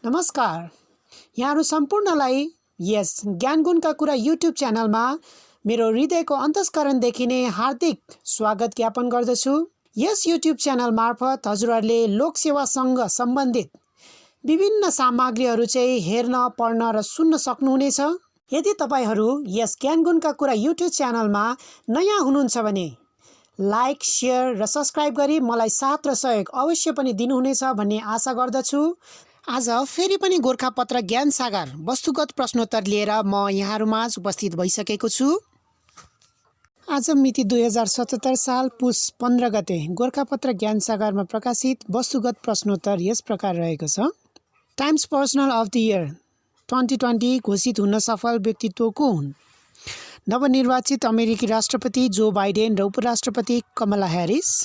नमस्कार। यहाँहरू सम्पूर्णलाई यस ज्ञानगुणका कुरा युट्युब च्यानलमा मेरो हृदयको अन्तस्करणदेखि नै हार्दिक स्वागत ज्ञापन गर्दछु। यस युट्युब च्यानल मार्फत हजुरहरूले लोकसेवासँग सम्बन्धित विभिन्न सामग्रीहरू चाहिँ हेर्न, पढ्न र सुन्न सक्नुहुनेछ। यदि तपाईहरू यस ज्ञानगुणका कुरा युट्युब च्यानलमा नयाँ हुनुहुन्छ भने लाइक, शेयर र सब्स्क्राइब गरी मलाई साथ र सहयोग अवश्य पनि दिनुहुनेछ भन्ने आशा गर्दछु। आज फेरि पनि गोरखापत्र ज्ञान सागर वस्तुगत प्रश्नोत्तर लिएर म यहाँहरूमाझ उपस्थित भइसकेको छु। आज मिति 2077 साल पुस 15 गते गोरखापत्र ज्ञान सागरमा प्रकाशित वस्तुगत प्रश्नोत्तर यस प्रकार रहेको छ। Times personal of the year 2020 घोषित हुन सफल व्यक्तित्व को हुन्? नवनिर्वाचित अमेरिकी राष्ट्रपति जो बाइडेन र उपराष्ट्रपति कमला ह्यारिस।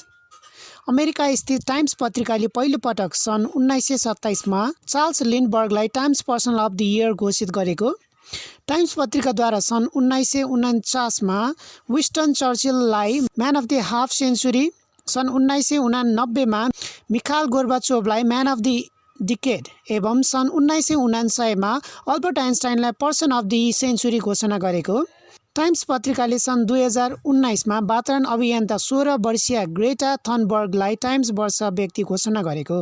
अमेरिका स्थित टाइम्स पत्रिकाले पहिलो पटक सन् 1927 मा चार्ल्स लिन्डबर्गलाई Times personal of the year घोषित गरेको। टाइम्स पत्रिकाद्वारा सन् 1949 मा विन्स्टन चर्चिललाई man of the half century, सन् 1989 मा मिखाइल गोर्बाचोभलाई म्यान अफ द डिकेड एवं सन् 1999 मा अल्बर्ट आइन्स्टाइनलाई पर्सन अफ द सेन्चुरी घोषणा गरेको। टाइम्स पत्रिकाले सन् 2019 मा वातावरण अभियन्ता 16 वर्षीय ग्रेटा थनबर्गलाई टाइम्स वर्ष व्यक्ति घोषणा गरेको।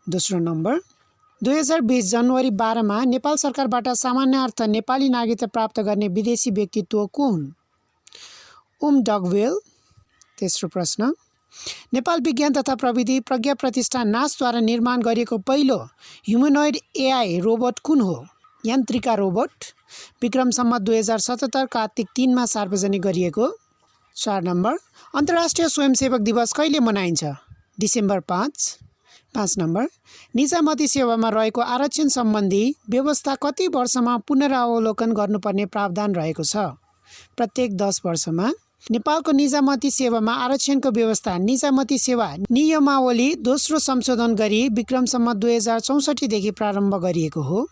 दोस्रो नम्बर, 2020 जनवरी 12 मा नेपाल सरकारबाट सामान्यार्थ नेपाली नागरिकता प्राप्त गर्ने विदेशी व्यक्तित्व को हुन्? ओम डगवेल। तेस्रो प्रश्न, नेपाल विज्ञान तथा प्रविधि प्रज्ञा प्रतिष्ठान नासद्वारा निर्माण गरिएको पहिलो ह्युमनोइड एआई रोबोट कुन हो? यन्त्रिका रोबोट। विक्रम सम्वत 2077 कार्तिक 3 मा सार्वजनिक गरिएको। 4 नम्बर, अन्तर्राष्ट्रिय स्वयंसेवक दिवस कहिले मनाइन्छ? डिसेम्बर 5। 5 नम्बर, निजामती सेवामा रहेको आरक्षण सम्बन्धी व्यवस्था कति वर्षमा पुनरावलोकन गर्नुपर्ने प्रावधान रहेको छ? प्रत्येक 10 वर्षमा। नेपालको निजामती सेवामा आरक्षणको व्यवस्था निजामती सेवा नियमावली दोस्रो संशोधन गरी विक्रम सम्वत 2064 देखि प्रारम्भ गरिएको हो।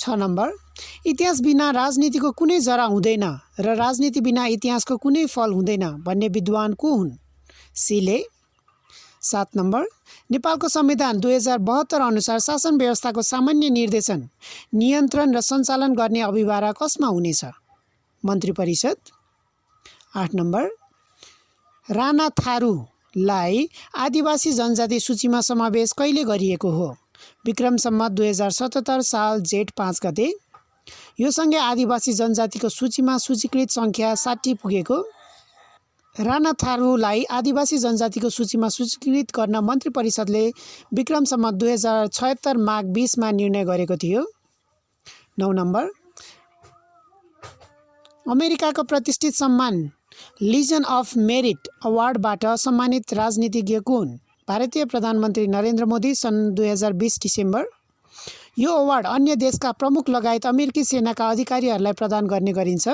6 नम्बर, इतिहास बिना राजनीतिको कुनै जरा हुँदैन र राजनीति बिना इतिहासको कुनै फल हुँदैन भन्ने विद्वान को हुन्? सिले। 7 नम्बर, नेपालको संविधान 2072 अनुसार शासन व्यवस्थाको सामान्य निर्देशन, नियन्त्रण र सञ्चालन गर्ने अभिभार कसमा हुनेछ? मन्त्री परिषद। 8 नम्बर, राणा थारूलाई आदिवासी जनजाति सूचीमा समावेश कहिले गरिएको हो? विक्रम सम्वत 2077 साल जेठ 5 गते। यो सँगै आदिवासी जनजातिको सूचीमा सूचीकृत सङ्ख्या 60 पुगेको। राणा थारूलाई आदिवासी जनजातिको सूचीमा सूचीकृत गर्न मन्त्री परिषदले विक्रम सम्वत 2076 माघ 20 मा निर्णय गरेको थियो। 9 नम्बर, अमेरिकाको प्रतिष्ठित सम्मान लिजन अफ मेरिट अवार्डबाट सम्मानित राजनीतिज्ञ को हुन्? भारतीय प्रधानमन्त्री नरेन्द्र मोदी सन् 2020 डिसेम्बर। यो अवार्ड अन्य देशका प्रमुख लगायत अमेरिकी सेनाका अधिकारीहरूलाई प्रदान गर्ने गरिन्छ।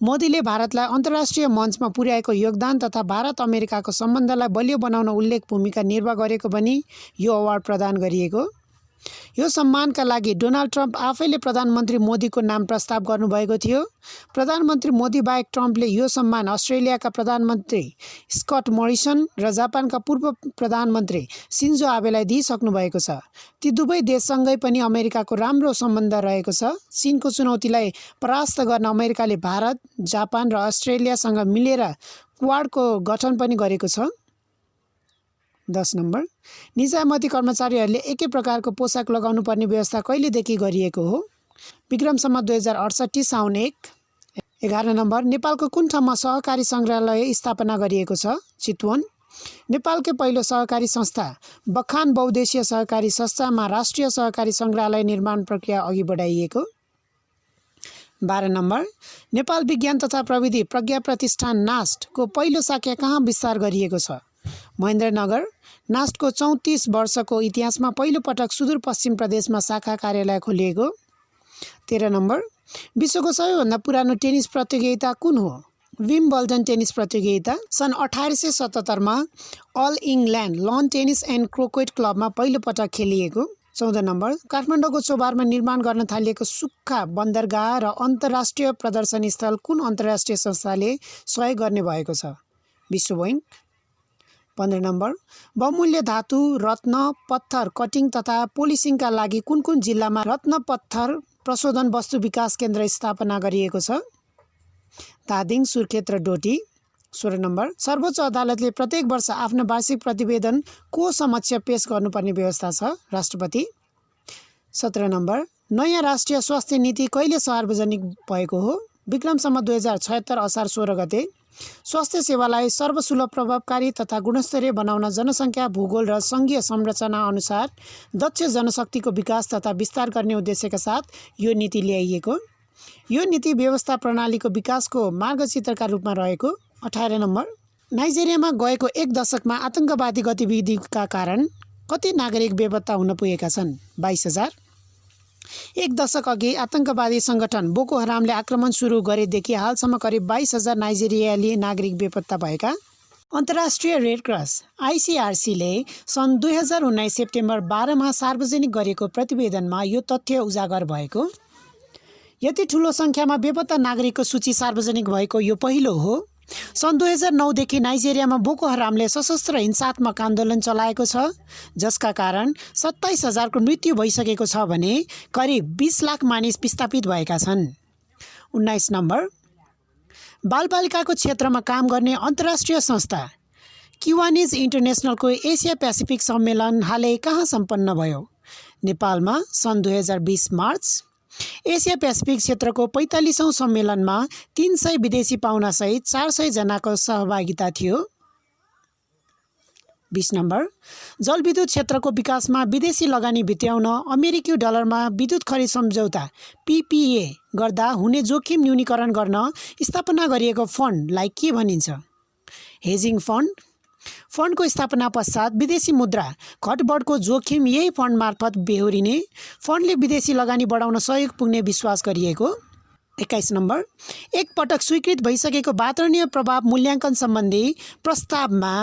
मोदीले भारतलाई अन्तर्राष्ट्रिय मञ्चमा पुर्याएको योगदान तथा भारत अमेरिकाको सम्बन्धलाई बलियो बनाउन उल्लेख भूमिका निर्वाह गरेको भनी यो अवार्ड प्रदान गरिएको। यो सम्मानका लागि डोनाल्ड ट्रम्प आफैले प्रधानमन्त्री मोदीको नाम प्रस्ताव गर्नुभएको थियो। प्रधानमन्त्री मोदी बाहेक ट्रम्पले यो सम्मान अस्ट्रेलियाका प्रधानमन्त्री स्कट मोरिसन र जापानका पूर्व प्रधानमन्त्री सिन्जो आबेलाई दिइसक्नु भएको छ। ती दुवै देशसँगै पनि अमेरिकाको राम्रो सम्बन्ध रहेको छ। चीनको चुनौतीलाई परास्त गर्न अमेरिकाले भारत, जापान र अस्ट्रेलियासँग मिलेर क्वाडको गठन पनि गरेको छ। 10 नम्बर, निजामती कर्मचारीहरूले एकै प्रकारको पोसाक लगाउनु पर्ने व्यवस्था कहिलेदेखि गरिएको हो? विक्रम सम्वत 2068 साउन 1। 11 नम्बर, नेपालको कुन ठाउँमा सहकारी सङ्ग्रहालय स्थापना गरिएको छ? चितवन। नेपालकै पहिलो सहकारी संस्था बखान बहुद्देश्य सहकारी संस्थामा राष्ट्रिय सहकारी सङ्ग्रहालय निर्माण प्रक्रिया अघि बढाइएको। 12 नम्बर, नेपाल विज्ञान तथा प्रविधि प्रज्ञा प्रतिष्ठान नास्टको पहिलो शाखा कहाँ विस्तार गरिएको छ? महेन्द्रनगर। नास्टको 34 वर्षको इतिहासमा पहिलो पटक सुदूरपश्चिम प्रदेशमा शाखा कार्यालय खोलिएको। 13 नम्बर, विश्वको सबैभन्दा पुरानो टेनिस प्रतियोगिता कुन हो? विम्बल्डन टेनिस प्रतियोगिता सन् 1877 मा All England Lawn Tennis and Croquet क्लबमा पहिलो पटक खेलिएको। 14 नम्बर, काठमाडौँको चोभारमा निर्माण गर्न थालिएको सुक्खा बन्दरगाह र अन्तर्राष्ट्रिय प्रदर्शनी स्थल कुन अन्तर्राष्ट्रिय संस्थाले सहयोग गर्ने भएको छ? विश्व बैङ्क। 15 नम्बर बहुमूल्य धातु रत्न पत्थर कटिङ तथा पोलिसिङका लागि कुन कुन जिल्लामा रत्न पत्थर प्रशोधन वस्तु विकास केन्द्र स्थापना गरिएको छ? धादिङ, सुर्खेत र डोटी। 16 नम्बर सर्वोच्च अदालतले प्रत्येक वर्ष आफ्नो वार्षिक प्रतिवेदन को समक्ष पेश गर्नुपर्ने व्यवस्था छ? राष्ट्रपति। 17 नम्बर नयाँ राष्ट्रिय स्वास्थ्य नीति कहिले सार्वजनिक भएको हो? विक्रम सम्वत 2076 असार 16 गते। स्वास्थ्य सेवालाई सर्वसुलभ प्रभावकारी तथा गुणस्तरीय बनाउन जनसङ्ख्या भूगोल र सङ्घीय संरचना अनुसार दक्ष जनशक्तिको विकास तथा विस्तार गर्ने उद्देश्यका साथ यो नीति ल्याइएको। यो नीति व्यवस्था प्रणालीको विकासको मार्गचित्रका रूपमा रहेको। 18 नम्बर नाइजेरियामा गएको 1 दशकमा आतंकवादी गतिविधिका कारण कति नागरिक बेपत्ता हुन पुगेका छन्? 22,000। 1 दशक अघि आतंकवादी सङ्गठन बोको हरामले आक्रमण सुरु गरेदेखि हालसम्म करिब 22,000 नाइजेरियाली नागरिक बेपत्ता भएका। अन्तर्राष्ट्रिय रेड क्रस आइसिआरसीले सन् 2019 सेप्टेम्बर 12मा सार्वजनिक गरेको प्रतिवेदनमा यो तथ्य उजागर भएको। यति ठुलो सङ्ख्यामा बेपत्ता नागरिकको सूची सार्वजनिक भएको यो पहिलो हो। सन् 2009 देखि नाइजेरियामा बोको हरामले सशस्त्र हिंसात्मक आन्दोलन चलाएको छ, जसका कारण 27,000 को मृत्यु भइसकेको छ भने करिब 20 लाख मानिस विस्थापित भएका छन्। 19 नम्बर बालबालिकाको क्षेत्रमा काम गर्ने अन्तर्राष्ट्रिय संस्था किवानिज इन्टरनेसनलको एसिया पेसिफिक सम्मेलन हालै कहाँ सम्पन्न भयो? नेपालमा सन् 2020 मार्च। एसिया पेसिफिक क्षेत्रको 45औं सम्मेलनमा 300 विदेशी पाहुनासहित 400 जनाको सहभागिता थियो। 20 नम्बर जलविद्युत क्षेत्रको विकासमा विदेशी लगानी भित्र्याउन अमेरिकी डलरमा विद्युत खरिद सम्झौता PPA गर्दा हुने जोखिम न्यूनीकरण गर्न स्थापना गरिएको फन्डलाई के भनिन्छ? Hedging fund. फन्डको स्थापना पश्चात विदेशी मुद्रा घटबढको जोखिम यही फन्ड मार्फत बेहोरिने, फन्डले विदेशी लगानी बढाउन सहयोग पुग्ने विश्वास गरिएको। 21 नम्बर एक पटक स्वीकृत भइसकेको वातावरणीय प्रभाव मूल्याङ्कन सम्बन्धी प्रस्तावमा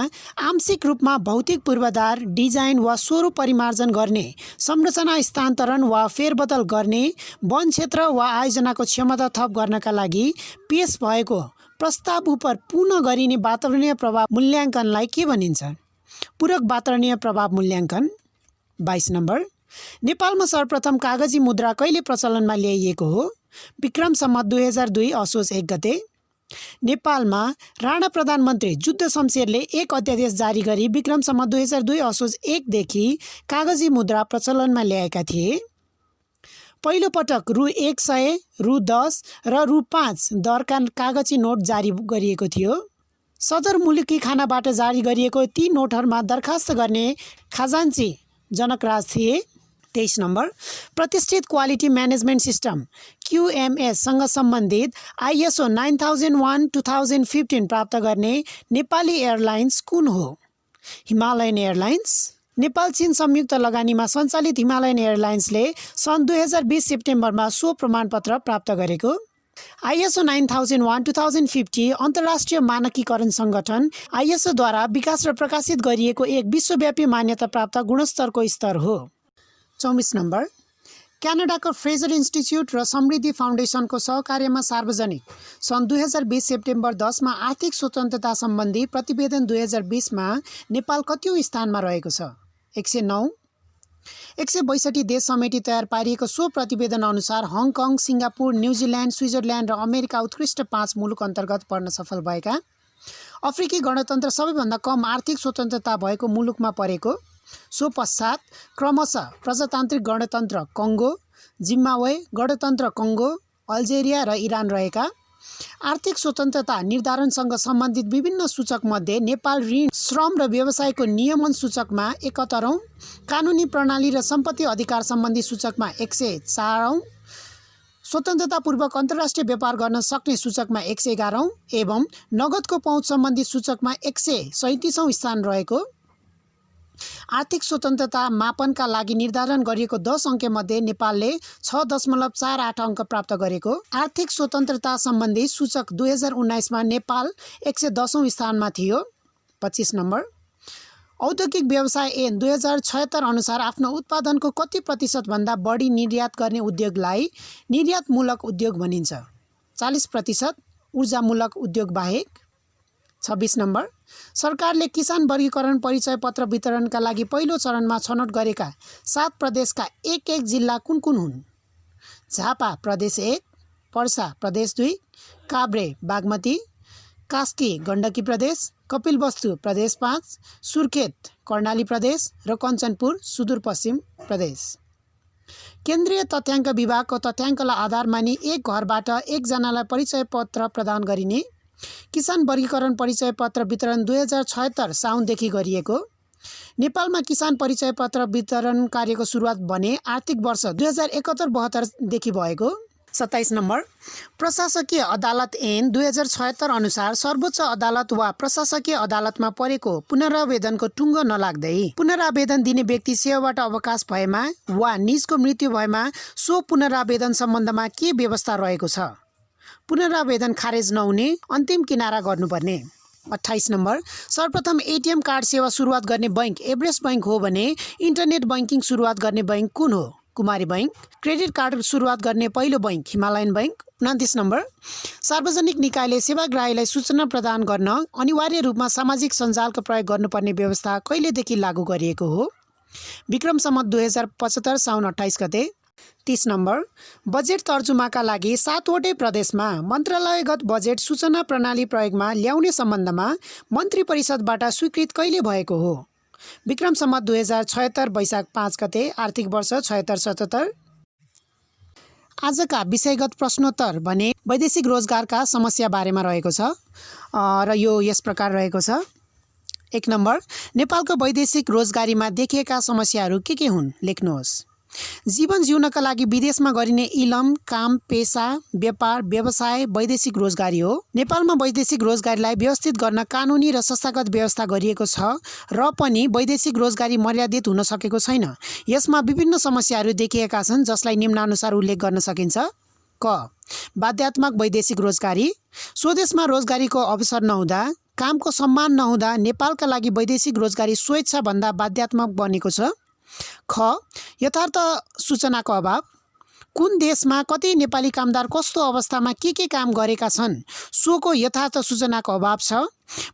आंशिक रूपमा भौतिक पूर्वाधार डिजाइन वा स्वरूप परिमार्जन गर्ने, संरचना स्थानान्तरण वा फेरबदल गर्ने, वन क्षेत्र वा आयोजनाको क्षमता थप गर्नका लागि पेश भएको प्रस्ताव उप पुनः गरिने वातावरणीय प्रभाव मूल्याङ्कनलाई के भनिन्छ? पूरक वातावरणीय प्रभाव मूल्याङ्कन। 22 नम्बर नेपालमा सर्वप्रथम कागजी मुद्रा कहिले प्रचलनमा ल्याइएको हो? विक्रम सम्वत 2002 असोज 1 गते। नेपालमा राणा प्रधानमन्त्री जुद्ध शमशेरले एक अध्यादेश जारी गरी विक्रम सम्वत 2002 असोज 1 देखि कागजी मुद्रा प्रचलनमा ल्याएका थिए। पहिलो पटक रु 100, रु 10 र रु 5 दरका कागजी नोट जारी गरिएको थियो। सदर मुलुकी खानाबाट जारी गरिएको ती नोटहरूमा दरखास्त गर्ने खजान्ची जनकराज थिए। 23 नम्बर प्रतिष्ठित क्वालिटी म्यानेजमेन्ट सिस्टम QMS सँग सम्बन्धित ISO 9001:2015 प्राप्त गर्ने नेपाली एयरलाइन्स कुन हो? Himalayan airlines. नेपाल चीन संयुक्त लगानीमा सञ्चालित हिमालयन एयरलाइन्सले सन् 2020 सेप्टेम्बरमा सो प्रमाणपत्र प्राप्त गरेको। ISO 9001:2050 अन्तर्राष्ट्रिय मानकीकरण सङ्गठन ISO द्वारा विकास र प्रकाशित गरिएको एक विश्वव्यापी मान्यता प्राप्त गुणस्तरको स्तर हो। 24 नम्बर क्यानाडाको फ्रेजर इन्स्टिच्युट र समृद्धि फाउन्डेसनको सहकार्यमा सार्वजनिक सन् 2020 सेप्टेम्बर 10मा आर्थिक स्वतन्त्रता सम्बन्धी प्रतिवेदन 2020मा नेपाल कतिौं स्थानमा रहेको छ? 109। 162 देश समेटी तयार पारिएको सो प्रतिवेदन अनुसार हङकङ, सिङ्गापुर, न्युजिल्यान्ड, स्विजरल्यान्ड र अमेरिका उत्कृष्ट 5 मुलुक अन्तर्गत पर्न सफल भएका। अफ्रिकी गणतन्त्र सबैभन्दा कम आर्थिक स्वतन्त्रता भएको मुलुकमा परेको। सो पश्चात क्रमशः प्रजातान्त्रिक गणतन्त्र कङ्गो, जिम्बाब्वे गणतन्त्र कङ्गो, अल्जेरिया र इरान रहेका। आर्थिक स्वतन्त्रता निर्धारणसँग सम्बन्धित विभिन्न सूचकमध्ये नेपाल ऋण, श्रम र व्यवसायको नियमन सूचकमा 71औं, कानुनी प्रणाली र सम्पत्ति अधिकार सम्बन्धी सूचकमा 104औं, स्वतन्त्रतापूर्वक अन्तर्राष्ट्रिय व्यापार गर्न सक्ने सूचकमा 111औं एवं नगदको पहुँच सम्बन्धी सूचकमा 137औं स्थान रहेको। आर्थिक स्वतन्त्रता मापनका लागि निर्धारण गरिएको 10 अङ्कमध्ये नेपालले 6.48 अङ्क प्राप्त गरेको। आर्थिक स्वतन्त्रता सम्बन्धी सूचक 2019मा नेपाल 110औं स्थानमा थियो। 25 नम्बर औद्योगिक व्यवसाय ऐन 2076 अनुसार आफ्नो उत्पादनको कति प्रतिशतभन्दा बढी निर्यात गर्ने उद्योगलाई निर्यातमूलक उद्योग भनिन्छ? 40%, ऊर्जामूलक उद्योग बाहेक। 26 नम्बर सरकारले किसान वर्गीकरण परिचय पत्र वितरणका लागि पहिलो चरणमा छनौट गरेका 7 प्रदेशका एक जिल्ला कुन कुन हुन्? झापा प्रदेश 1, पर्सा प्रदेश 2, काभ्रे बागमती, कास्की गण्डकी प्रदेश, कपिलवस्तु प्रदेश 5, सुर्खेत कर्णाली प्रदेश र कञ्चनपुर सुदूरपश्चिम प्रदेश। केन्द्रीय तथ्याङ्क विभागको तथ्याङ्कलाई आधार मानी एक घरबाट एकजनालाई परिचय पत्र प्रदान गरिने किसान वर्गीकरण परिचय पत्र वितरण 2076 साउनदेखि गरिएको। नेपालमा किसान परिचय पत्र वितरण कार्यको सुरुवात भने आर्थिक वर्ष 2071-72 देखि भएको। 27 नम्बर प्रशासकीय अदालत ऐन 2076 अनुसार सर्वोच्च अदालत वा प्रशासकीय अदालतमा परेको पुनरावेदनको टुङ्गो नलाग्दै पुनरावेदन दिने व्यक्ति सेवाबाट अवकाश भएमा वा निजको मृत्यु भएमा सो पुनरावेदन सम्बन्धमा के व्यवस्था रहेको छ? पुनरावेदन खारेज नहुने अन्तिम किनारा गर्नुपर्ने। 28 नम्बर सर्वप्रथम एटिएम कार्ड सेवा सुरुवात गर्ने बैंक एभरेस्ट बैंक हो भने इन्टरनेट बैंकिङ सुरुवात गर्ने बैंक कुन हो? कुमारी बैंक। क्रेडिट कार्ड सुरुवात गर्ने पहिलो बैंक हिमालयन बैंक। 29 नम्बर सार्वजनिक निकायले सेवाग्राहीलाई सूचना प्रदान गर्न अनिवार्य रूपमा सामाजिक सञ्जालको प्रयोग गर्नुपर्ने व्यवस्था कहिलेदेखि लागू गरिएको हो? विक्रम सम्वत 2075 साउन 28 गते। 30 नम्बर बजेट तर्जुमाका लागि 7वटै प्रदेशमा मन्त्रालयगत बजेट सूचना प्रणाली प्रयोगमा ल्याउने सम्बन्धमा मन्त्री परिषदबाट स्वीकृत कहिले भएको हो? विक्रम सम्वत 2076 वैशाख 5 गते आर्थिक वर्ष 76-77। आजका विषयगत प्रश्नोत्तर भने वैदेशिक रोजगारका समस्या बारेमा रहेको छ र यो यस प्रकार रहेको छ। 1 नम्बर नेपालको वैदेशिक रोजगारीमा देखिएका समस्याहरू के हुन्? लेख्नुहोस्। जीवन जिउनका लागि विदेशमा गरिने इलम काम पेशा व्यापार व्यवसाय वैदेशिक रोजगारी हो। नेपालमा वैदेशिक रोजगारीलाई व्यवस्थित गर्न कानुनी र संस्थागत व्यवस्था गरिएको छ र पनि वैदेशिक रोजगारी मर्यादित हुन सकेको छैन। यसमा विभिन्न समस्याहरू देखिएका छन् जसलाई निम्नानुसार उल्लेख गर्न सकिन्छ। क बाध्यात्मक वैदेशिक रोजगारी स्वदेशमा रोजगारीको अवसर नहुँदा कामको सम्मान नहुँदा नेपालका लागि वैदेशिक रोजगारी स्वेच्छा भन्दा बाध्यात्मक बनेको छ। ख यथार्थ सूचनाको अभाव कुन देशमा कति नेपाली कामदार कस्तो अवस्थामा के काम गरेका छन् सोको यथार्थ सूचनाको अभाव छ।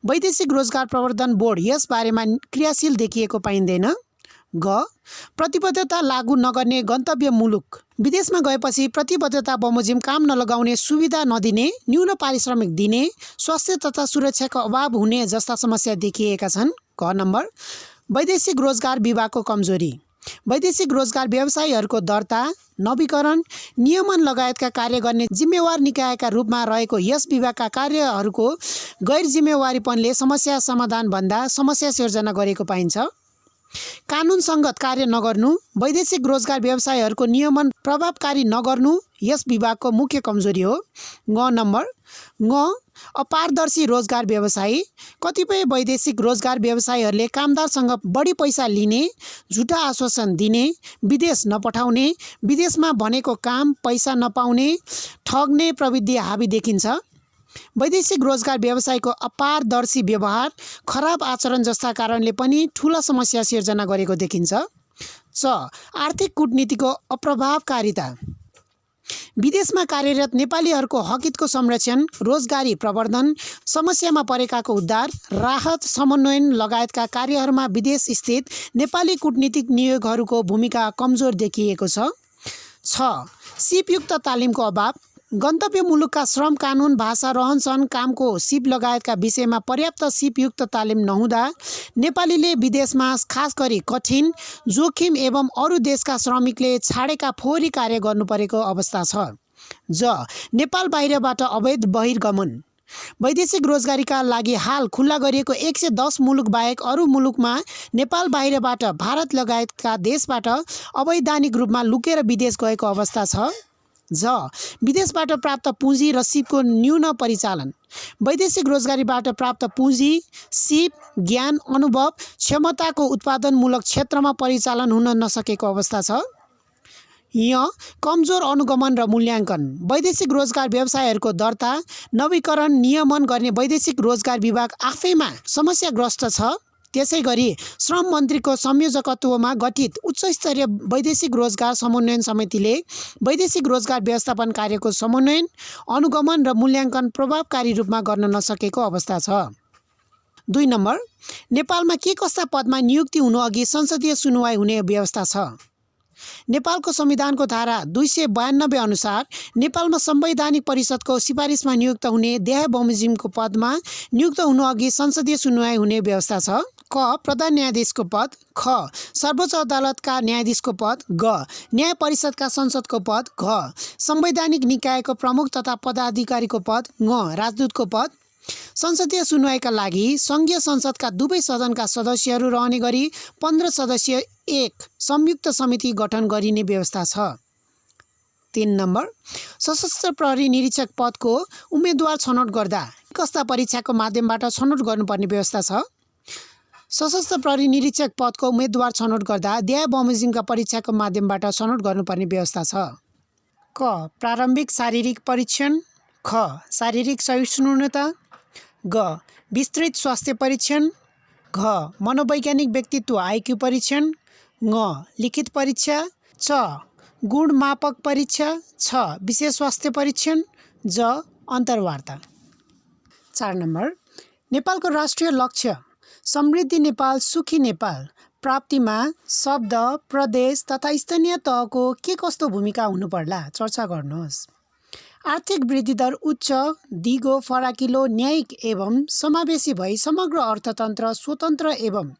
वैदेशिक रोजगार प्रवर्धन बोर्ड यस बारेमा क्रियाशील देखिएको पाइँदैन। ग प्रतिबद्धता लागू नगर्ने गन्तव्य मुलुक विदेशमा गएपछि प्रतिबद्धता बमोजिम काम नलगाउने सुविधा नदिने न्यून पारिश्रमिक दिने स्वास्थ्य तथा सुरक्षाको अभाव हुने जस्ता समस्या देखिएका छन्। क नम्बर वैदेशिक रोजगार विभागको कमजोरी वैदेशिक रोजगार व्यवसायीहरूको दर्ता नवीकरण नियमन लगायतका कार्य गर्ने जिम्मेवार निकायका रूपमा रहेको यस विभागका कार्यहरूको गैर जिम्मेवारीपनले समस्या समाधान भन्दा समस्या सिर्जना गरेको पाइन्छ। कानुन सङ्गत कार्य नगर्नु वैदेशिक रोजगार व्यवसायीहरूको नियमन प्रभावकारी नगर्नु यस विभागको मुख्य कमजोरी हो। ग नम्बर अपारदर्शी रोजगार व्यवसायी कतिपय वैदेशिक रोजगार व्यवसायीहरूले कामदारसँग बढी पैसा लिने झुटा आश्वासन दिने विदेश नपठाउने विदेशमा भनेको काम पैसा नपाउने ठग्ने प्रविधि हावी देखिन्छ। वैदेशिक रोजगार व्यवसायको अपारदर्शी व्यवहार खराब आचरण जस्ता कारणले पनि ठूला समस्या सिर्जना गरेको देखिन्छ। च आर्थिक कूटनीतिको अप्रभावकारिता विदेशमा कार्यरत नेपालीहरूको हकितको संरक्षण रोजगारी प्रवर्धन समस्यामा परेकाको उद्धार राहत समन्वयन लगायतका कार्यहरूमा विदेश स्थित नेपाली कूटनीतिक नियोगहरूको भूमिका कमजोर देखिएको छ। सिपयुक्त तालिमको अभाव गन्तव्य मुलुकका श्रम कानुन भाषा रहनसहन कामको सिप लगायतका विषयमा पर्याप्त सिपयुक्त तालिम नहुँदा नेपालीले विदेशमा खास गरी कठिन जोखिम एवं अरू देशका श्रमिकले छाडेका फोहोरी कार्य गर्नुपरेको अवस्था छ। ज नेपाल बाहिरबाट अवैध बहिर्गमन वैदेशिक रोजगारीका लागि हाल खुल्ला गरिएको 110 मुलुक बाहेक अरू मुलुकमा नेपाल बाहिरबाट भारत लगायतका देशबाट अवैधानिक रूपमा लुकेर विदेश गएको अवस्था छ। ज विदेशबाट प्राप्त पुँजी र सिपको न्यून परिचालन वैदेशिक रोजगारीबाट प्राप्त पुँजी सिप ज्ञान अनुभव क्षमताको उत्पादनमूलक क्षेत्रमा परिचालन हुन नसकेको अवस्था छ। यहाँ कमजोर अनुगमन र मूल्याङ्कन वैदेशिक रोजगार व्यवसायहरूको दर्ता नवीकरण नियमन गर्ने वैदेशिक रोजगार विभाग आफैमा समस्याग्रस्त छ। त्यसैगरी श्रम मन्त्रीको संयोजकत्वमा गठित उच्चस्तरीय वैदेशिक रोजगार समन्वयन समितिले वैदेशिक रोजगार व्यवस्थापन कार्यको समन्वयन अनुगमन र मूल्याङ्कन प्रभावकारी रूपमा गर्न नसकेको अवस्था छ। 2 नम्बर, नेपालमा के कस्ता पदमा नियुक्ति हुनुअघि संसदीय सुनुवाई हुने व्यवस्था छ? नेपालको संविधानको धारा 292 अनुसार नेपालमा संवैधानिक परिषदको सिफारिसमा नियुक्त हुने देहाय बमोजिमको पदमा नियुक्त हुनुअघि संसदीय सुनुवाई हुने व्यवस्था छ। क. प्रधान न्यायाधीशको पद। ख. सर्वोच्च अदालतका न्यायाधीशको पद। ग. न्याय परिषदका संसदको पद। घ. संवैधानिक निकायको प्रमुख तथा पदाधिकारीको पद। ङ. राजदूतको पद। संसदीय सुनुवाईका लागि सङ्घीय संसदका दुवै सदनका सदस्यहरू रहने गरी 15 सदस्यीय एक संयुक्त समिति गठन गरिने व्यवस्था छ। 3 नम्बर, सशस्त्र प्रहरी निरीक्षक पदको उम्मेदवार छनौट गर्दा कस्ता परीक्षाको माध्यमबाट छनौट गर्नुपर्ने व्यवस्था छ? सशस्त्र प्रहरी निरीक्षक पदको उम्मेदवार छनौट गर्दा देहाय बमोजिमका परीक्षाको माध्यमबाट छनौट गर्नुपर्ने व्यवस्था छ। क. प्रारम्भिक शारीरिक परीक्षण। ख. शारीरिक सहिष्णुता। ग. विस्तृत स्वास्थ्य परीक्षण। घ. मनोवैज्ञानिक व्यक्तित्व आइक्यू परीक्षण। ङ. लिखित परीक्षा। च. गुण मापक परीक्षा। छ. विशेष स्वास्थ्य परीक्षण। ज. अन्तर्वार्ता। 4 नम्बर, नेपालको राष्ट्रिय लक्ष्य समृद्धि नेपाल सुखी नेपाल प्राप्तिमा शब्द, प्रदेश तथा स्थानीय तहको के कस्तो भूमिका हुनुपर्ला चर्चा गर्नुहोस्। आर्थिक वृद्धि दर उच्च, दिगो, फराकिलो, न्यायिक एवं समावेशी भई समग्र अर्थतन्त्र स्वतन्त्र एवं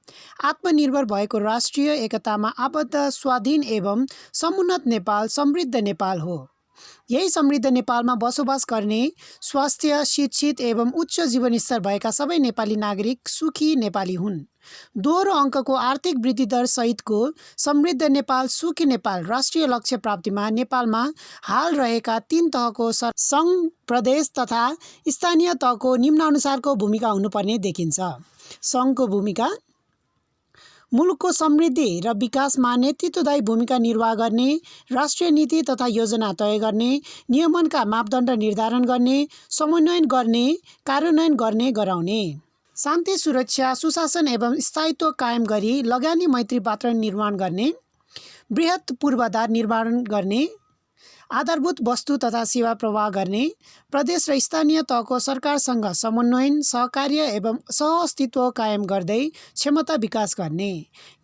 आत्मनिर्भर भएको राष्ट्रिय एकतामा आबद्ध स्वाधीन एवं समुन्नत नेपाल समृद्ध नेपाल हो। यही समृद्ध नेपालमा बसोबास गर्ने स्वास्थ्य, शिक्षित एवं उच्च जीवनस्तर भएका सबै नेपाली नागरिक सुखी नेपाली हुन्। दोहोरो अङ्कको आर्थिक वृद्धि दर सहितको समृद्ध नेपाल सुखी नेपाल राष्ट्रिय लक्ष्य प्राप्तिमा नेपालमा हाल रहेका 3 तहको सङ्घ, प्रदेश तथा स्थानीय तहको निम्नानुसारको भूमिका हुनुपर्ने देखिन्छ। सङ्घको भूमिका मुलुकको समृद्धि र विकासमा नेतृत्वदायी भूमिका निर्वाह गर्ने, राष्ट्रिय नीति तथा योजना तय गर्ने, नियमनका मापदण्ड निर्धारण गर्ने, समन्वयन गर्ने, कार्यान्वयन गर्ने गराउने, शान्ति सुरक्षा सुशासन एवं स्थायित्व कायम गरी लगानी मैत्री वातावरण निर्माण गर्ने, बृहत पूर्वाधार निर्माण गर्ने, आधारभूत वस्तु तथा सेवा प्रवाह गर्ने, प्रदेश र स्थानीय तहको सरकारसँग समन्वयन, सहकार्य एवं सहअस्तित्व कायम गर्दै क्षमता विकास गर्ने,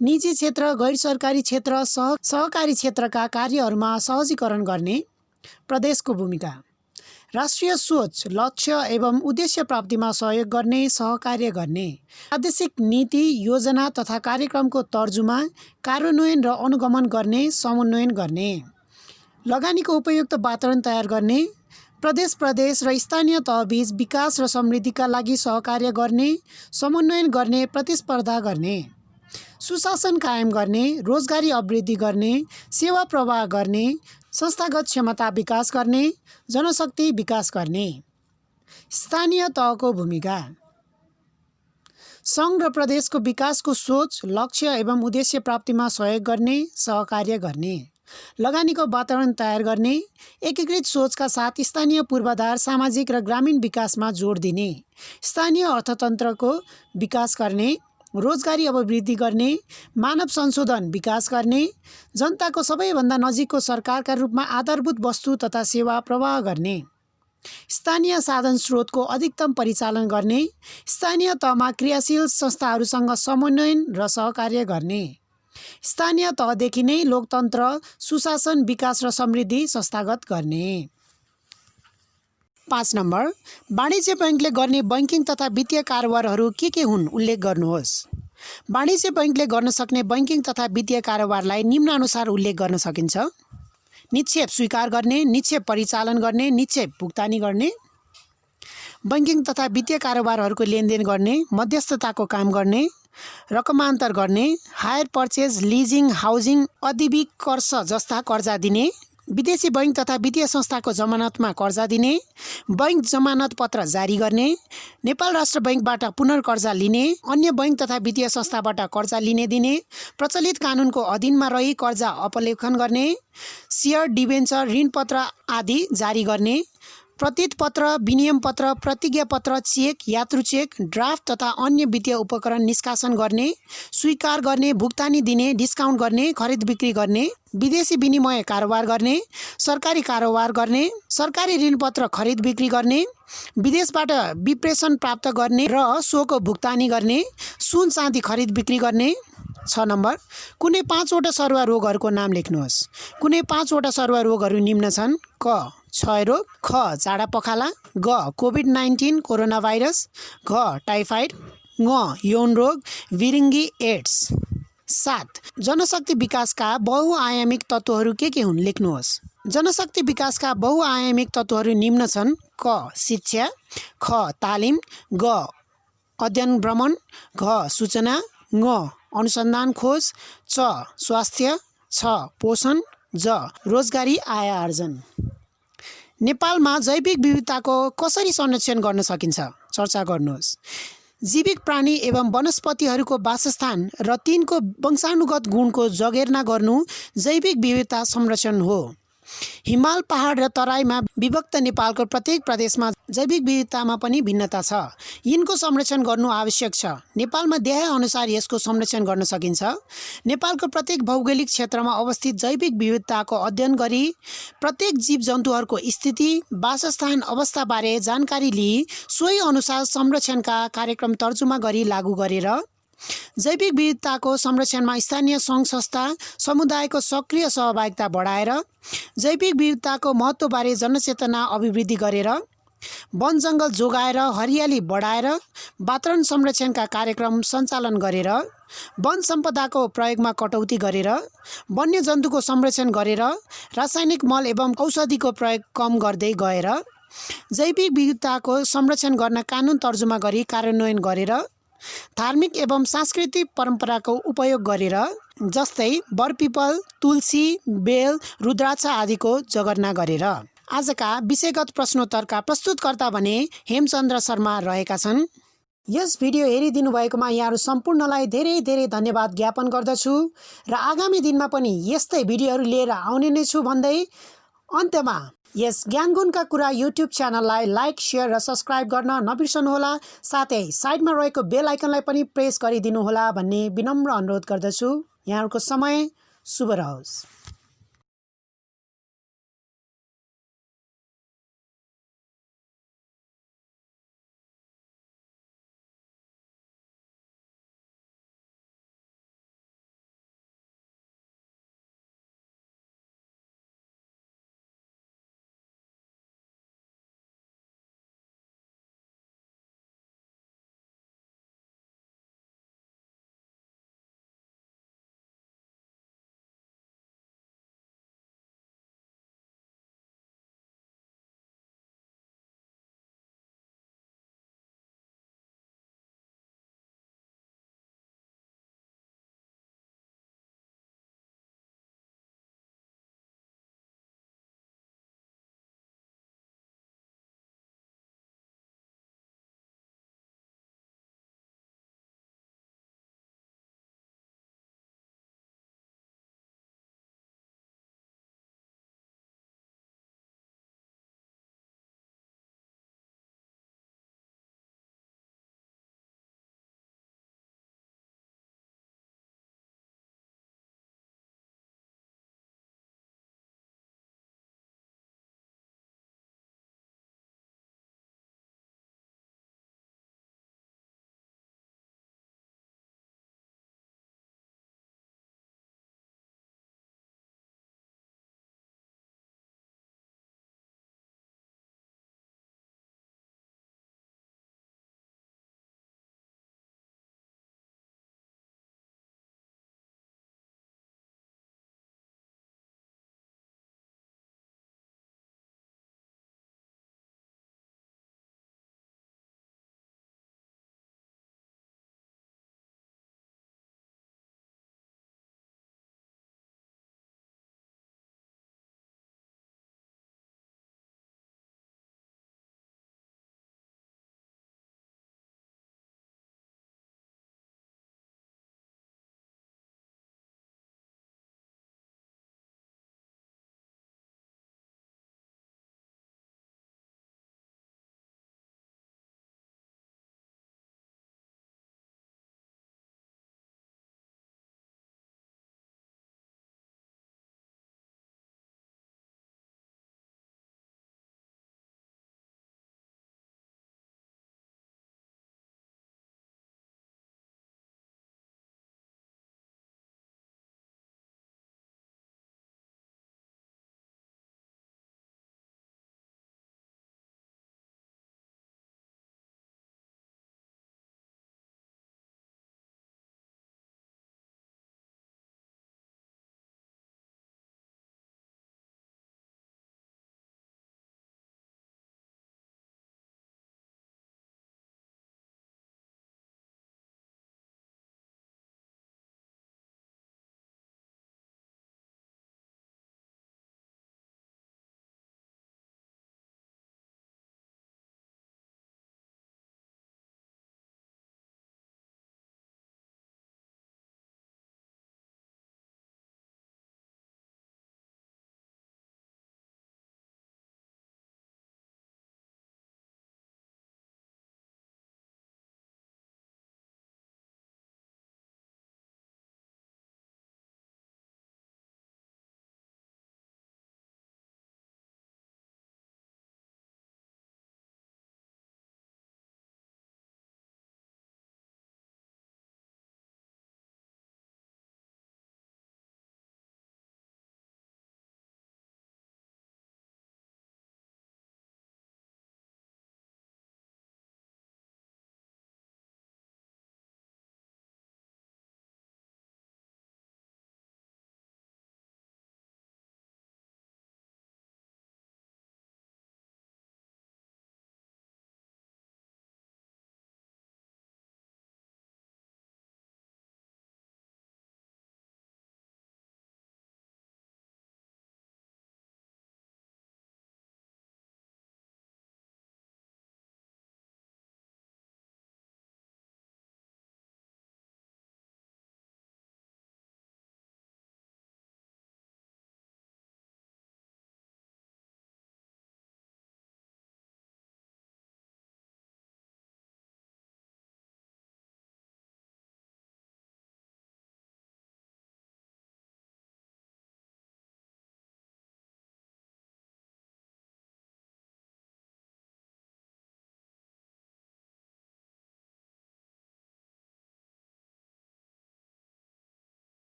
निजी क्षेत्र, गैर सरकारी क्षेत्र, सहकारी क्षेत्रका कार्यहरूमा सहजीकरण गर्ने। प्रदेशको भूमिका राष्ट्रिय सोच, लक्ष्य एवं उद्देश्य प्राप्तिमा सहयोग गर्ने, सहकार्य गर्ने, प्रादेशिक नीति, योजना तथा कार्यक्रमको तर्जुमा, कार्यान्वयन र अनुगमन गर्ने, समन्वयन गर्ने, लगानीको उपयुक्त वातावरण तयार गर्ने, प्रदेश र स्थानीय तहबीच विकास र समृद्धिका लागि सहकार्य गर्ने, समन्वयन गर्ने, प्रतिस्पर्धा गर्ने, सुशासन कायम गर्ने, रोजगारी अभिवृद्धि गर्ने, सेवा प्रवाह गर्ने, संस्थागत क्षमता विकास गर्ने, जनशक्ति विकास गर्ने। स्थानीय तहको भूमिका सङ्घ र प्रदेशको विकासको सोच, लक्ष्य एवं उद्देश्य प्राप्तिमा सहयोग गर्ने, सहकार्य गर्ने, लगानीको वातावरण तयार गर्ने, एकीकृत सोचका साथ स्थानीय पूर्वाधार, सामाजिक र ग्रामीण विकासमा जोड दिने, स्थानीय अर्थतन्त्रको विकास गर्ने, रोजगारी अभिवृद्धि गर्ने, मानव संशोधन विकास गर्ने, जनताको सबैभन्दा नजिकको सरकारका रूपमा आधारभूत वस्तु तथा सेवा प्रवाह गर्ने, स्थानीय साधन स्रोतको अधिकतम परिचालन गर्ने, स्थानीय तहमा क्रियाशील संस्थाहरूसँग समन्वयन र सहकार्य गर्ने, स्थानीय तहदेखि नै लोकतन्त्र, सुशासन, विकास र समृद्धि संस्थागत गर्ने। 5 नम्बर, वाणिज्य बैङ्कले गर्ने बैङ्किङ तथा वित्तीय कारोबारहरू के हुन् उल्लेख गर्नुहोस्। वाणिज्य बैङ्कले गर्न सक्ने बैङ्किङ तथा वित्तीय कारोबारलाई निम्नानुसार उल्लेख गर्न सकिन्छ। निक्षेप स्वीकार गर्ने, निक्षेप परिचालन गर्ने, निक्षेप भुक्तानी गर्ने, बैङ्किङ तथा वित्तीय कारोबारहरूको लेनदेन गर्ने, मध्यस्थताको काम गर्ने, रकमान्तर गर्ने, हायर पर्चेज, लिजिङ, हाउजिङ, अधिविकर्ष जस्ता कर्जा दिने, विदेशी बैङ्क तथा वित्तीय संस्थाको जमानतमा कर्जा दिने, बैङ्क जमानत पत्र जारी गर्ने, नेपाल राष्ट्र बैङ्कबाट पुनर्कर्जा लिने, अन्य बैङ्क तथा वित्तीय संस्थाबाट कर्जा लिने दिने, प्रचलित कानुनको अधीनमा रही कर्जा अपलेखन गर्ने, सेयर, डिबेन्चर, ऋणपत्र आदि जारी गर्ने, प्रतीत पत्र, विनिमय पत्र, प्रतिज्ञा पत्र, चेक, यात्रु चेक, ड्राफ्ट तथा अन्य वित्तीय उपकरण निष्कासन गर्ने, स्वीकार गर्ने, भुक्तानी दिने, डिस्काउन्ट गर्ने, खरिद बिक्री गर्ने, विदेशी विनिमय कारोबार गर्ने, सरकारी कारोबार गर्ने, सरकारी ऋणपत्र खरिद बिक्री गर्ने, विदेशबाट विप्रेषण प्राप्त गर्ने र सोको भुक्तानी गर्ने, सुन चाँदी खरिद बिक्री गर्ने। 6 नम्बर, कुनै 5 वटा सरुवा रोगहरूको नाम लेख्नुहोस्। कुनै 5 वटा सरुवा रोगहरू निम्न छन्: क क्षयरोग, ख झाडा पखाला, ग कोभिड-19 कोरोना भाइरस, घ टाइफाइड, ङ यौन रोग, विरिङ्गी एड्स। 7 जनशक्ति विकासका बहुआयामिक तत्त्वहरू के हुन् लेख्नुहोस्। जनशक्ति विकासका बहुआयामिक तत्त्वहरू निम्न छन्: क शिक्षा, ख तालिम, ग अध्ययन भ्रमण, घ सूचना, ङ अनुसन्धान खोज, च स्वास्थ्य, छ पोषण, ज रोजगारी आय आर्जन। नेपालमा जैविक विविधताको कसरी संरक्षण गर्न सकिन्छ चर्चा गर्नुहोस्। जीवित प्राणी एवं वनस्पतिहरूको वासस्थान र तिनको वंशानुगत गुणको जगेर्ना गर्नु जैविक विविधता संरक्षण हो। हिमाल पहाड र तराईमा विभक्त नेपालको प्रत्येक प्रदेशमा जैविक विविधतामा पनि भिन्नता छ। यिनको संरक्षण गर्नु आवश्यक छ। नेपालमा देहाय अनुसार यसको संरक्षण गर्न सकिन्छ। नेपालको प्रत्येक भौगोलिक क्षेत्रमा अवस्थित जैविक विविधताको अध्ययन गरी प्रत्येक जीव जन्तुहरूको स्थिति, वासस्थान अवस्थाबारे जानकारी लिई सोही अनुसार संरक्षणका कार्यक्रम तर्जुमा गरी लागू गरेर जैविक विविधताको संरक्षणमा स्थानीय सङ्घ संस्था समुदायको सक्रिय सहभागिता बढाएर जैविक विविधताको महत्त्वबारे जनचेतना अभिवृद्धि गरेर वन जङ्गल जोगाएर हरियाली बढाएर वातावरण संरक्षणका कार्यक्रम सञ्चालन गरेर वन सम्पदाको प्रयोगमा कटौती गरेर वन्यजन्तुको संरक्षण गरेर रासायनिक मल एवं औषधिको प्रयोग कम गर्दै गएर जैविक विविधताको संरक्षण गर्न कानुन तर्जुमा गरी कार्यान्वयन गरेर धार्मिक एवं सांस्कृतिक परम्पराको उपयोग गरेर जस्तै बरपिपल, तुलसी, बेल, रुद्राक्ष आदिको जगर्ना गरेर। आजका विषयगत प्रश्नोत्तरका प्रस्तुतकर्ता भने हेमचन्द्र शर्मा रहेका छन्। यस भिडियो हेरिदिनु भएकोमा यहाँहरू सम्पूर्णलाई धेरै धेरै धन्यवाद ज्ञापन गर्दछु र आगामी दिनमा पनि यस्तै भिडियोहरू लिएर आउने नै छु भन्दै अन्त्यमा यस ज्ञानगुणका कुरा युट्युब च्यानललाई लाइक, शेयर र सब्स्क्राइब गर्न नबिर्सनुहोला। साथै साइडमा रहेको बेल आइकनलाई पनि प्रेस गरिदिनुहोला भन्ने विनम्र अनुरोध गर्दछु। यहाँहरूको समय शुभ रहोस्।